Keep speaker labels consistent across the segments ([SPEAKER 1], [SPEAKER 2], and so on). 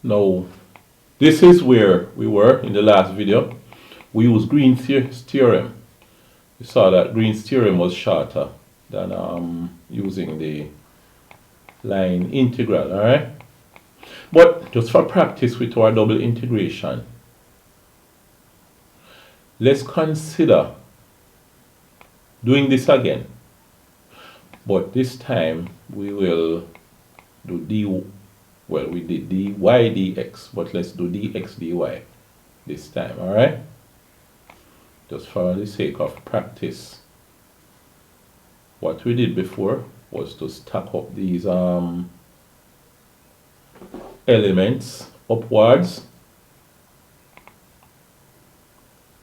[SPEAKER 1] Now, this is where we were in the last video. We used Green's theorem. We saw that Green's theorem was shorter than using the line integral, alright? But just for practice with our double integration, let's consider doing this again. But this time we will do we did dy dx, but let's do dx dy this time, alright? Just for the sake of practice. What we did before was to stack up these elements upwards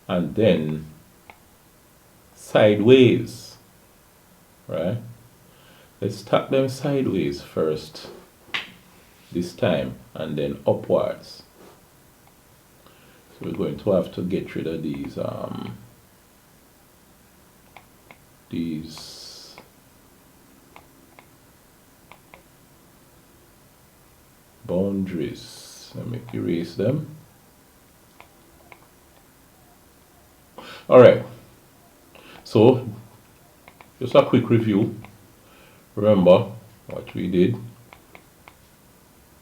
[SPEAKER 1] and then sideways, right? Let's stack them sideways first this time and then upwards. So we're going to have to get rid of these boundaries. Let me erase them. Alright, so just a quick review. Remember what we did.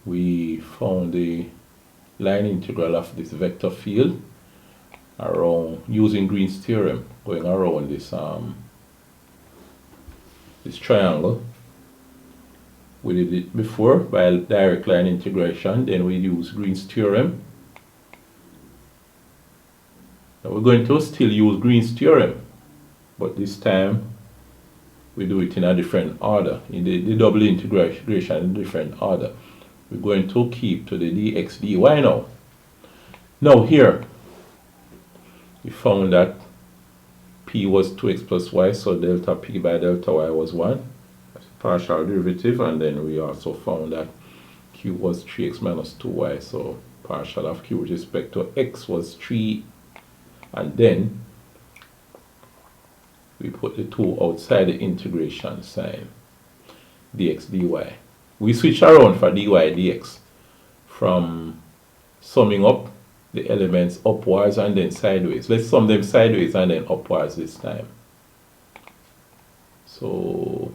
[SPEAKER 1] We found the line integral of this vector field around using Green's theorem, going around this this triangle. We did it before by direct line integration, then we use Green's theorem. Now we're going to still use Green's theorem, but this time we do it in a different order, in the double integration in a different order. We're going to keep to the dx dy now. Now here, we found that p was 2x plus y, so delta p by delta y was 1. That's a partial derivative, and then we also found that q was 3x minus 2y, so partial of q with respect to x was 3, and then we put the 2 outside the integration sign, dx dy. We switch around for dy dx from summing up the elements upwards and then sideways. Let's sum them sideways and then upwards this time. So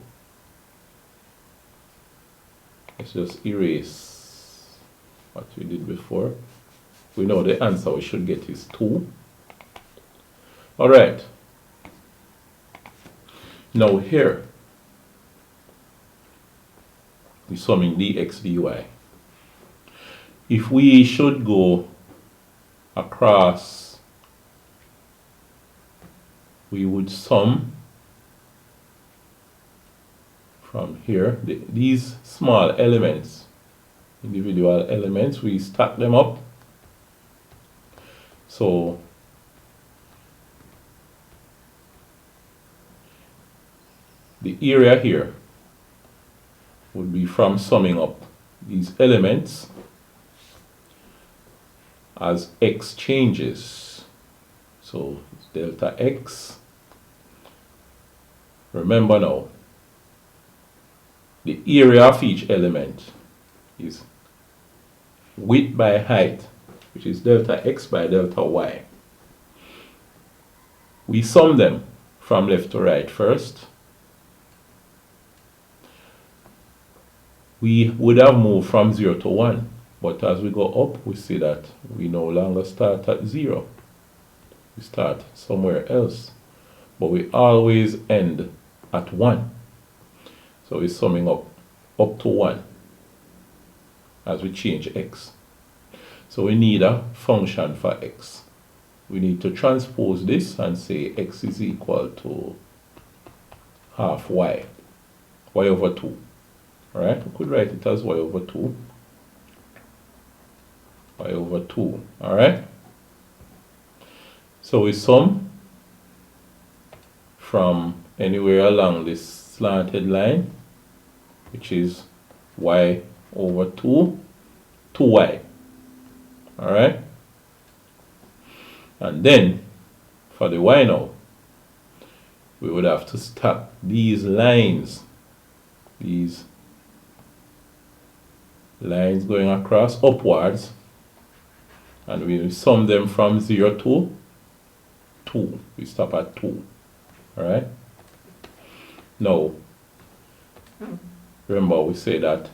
[SPEAKER 1] let's just erase what we did before. We know the answer we should get is 2. Alright. Now here, we're summing dx dy. If we should go across, we would sum from here these small elements, individual elements, we stack them up. So the area here would be from summing up these elements as x changes. So it's delta x. Remember now, the area of each element is width by height, which is delta x by delta y. We sum them from left to right first. We would have moved from 0 to 1, but as we go up, we see that we no longer start at 0. We start somewhere else, but we always end at 1. So we're summing up to 1 as we change x. So we need a function for x. We need to transpose this and say x is equal to half y over 2. Alright, we could write it as y over 2. Y over 2. Alright? So we sum from anywhere along this slanted line, which is y over 2 to y. Alright? And then, for the y now, we would have to stack these lines, these lines going across upwards, and we sum them from 0 to 2. We stop at 2. Alright? Now, remember we say that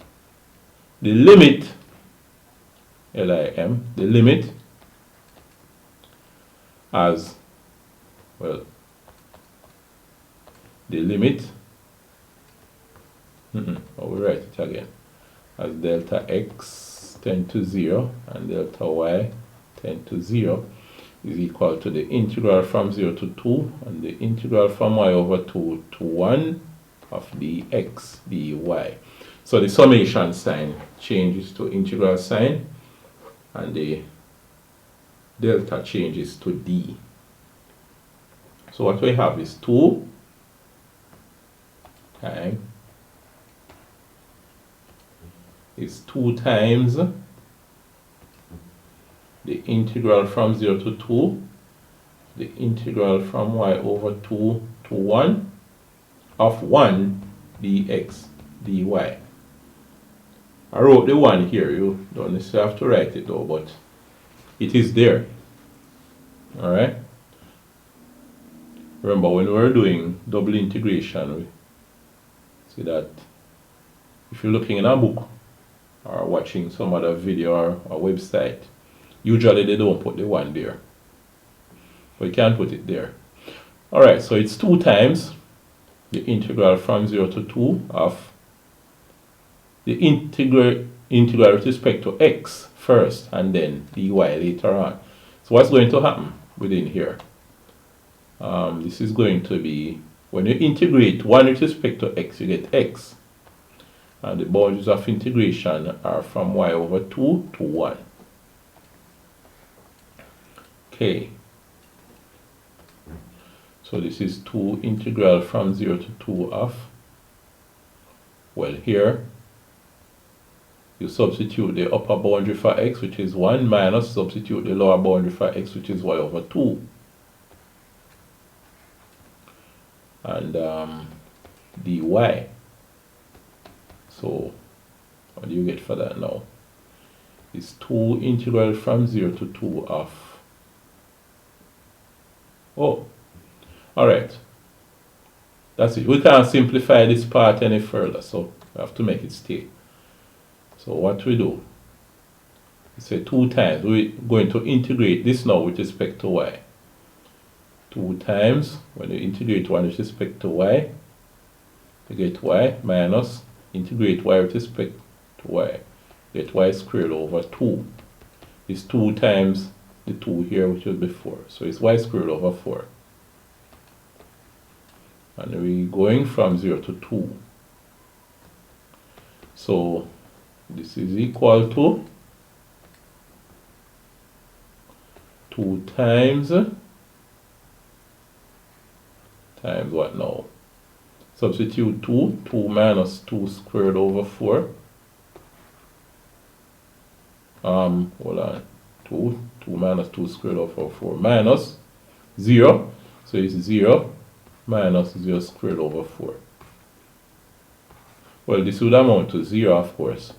[SPEAKER 1] the limit, LIM, the limit as, well, the limit, or we write it again, as delta x tend to 0 and delta y tend to 0 is equal to the integral from 0 to 2 and the integral from y over 2 to 1 of dx dy. So the summation sign changes to integral sign and the delta changes to d. So what we have is 2 times the integral from 0 to 2, the integral from y over 2 to 1 of 1 dx dy. I wrote the 1 here, you don't necessarily have to write it though, but it is there. Alright? Remember, when we're doing double integration, we see that if you're looking in a book or watching some other video or a website, usually they don't put the 1 there. But you can't put it there. Alright, so it's 2 times the integral from 0 to 2 of the integral with respect to x first and then dy later on. So what's going to happen within here? This is going to be, when you integrate 1 with respect to x, you get x. And the boundaries of integration are from y over 2 to 1. Okay. So this is 2 integral from 0 to 2 of, well, here you substitute the upper boundary for x, which is 1, minus substitute the lower boundary for x, which is y over 2. And dy. So what do you get for that now? It's 2 integral from 0 to 2 of, oh, alright, that's it. We can't simplify this part any further, so we have to make it stay. So what we do, we say 2 times, we're going to integrate this now with respect to y. 2 times, when you integrate 1 with respect to y, you get y minus, integrate y with respect to y, get y squared over 2. It's 2 times the 2 here, which was before. So it's y squared over 4. And we're going from 0 to 2. So this is equal to 2 times what now? Substitute 2 minus 2 squared over 4. Hold on. 2 minus 2 squared over 4 minus 0. So it's 0 minus 0 squared over 4. Well, this would amount to 0, of course.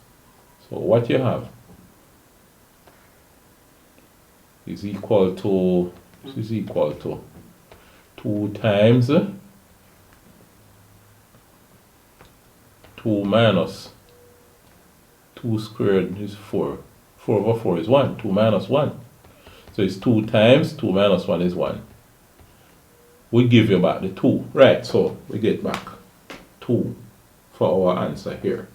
[SPEAKER 1] So what you have is equal to, 2 times 2 minus 2 squared is 4. 4 over 4 is 1. 2 minus 1. So it's 2 times 2 minus 1 is 1. We give you back the 2. Right, so we get back 2 for our answer here.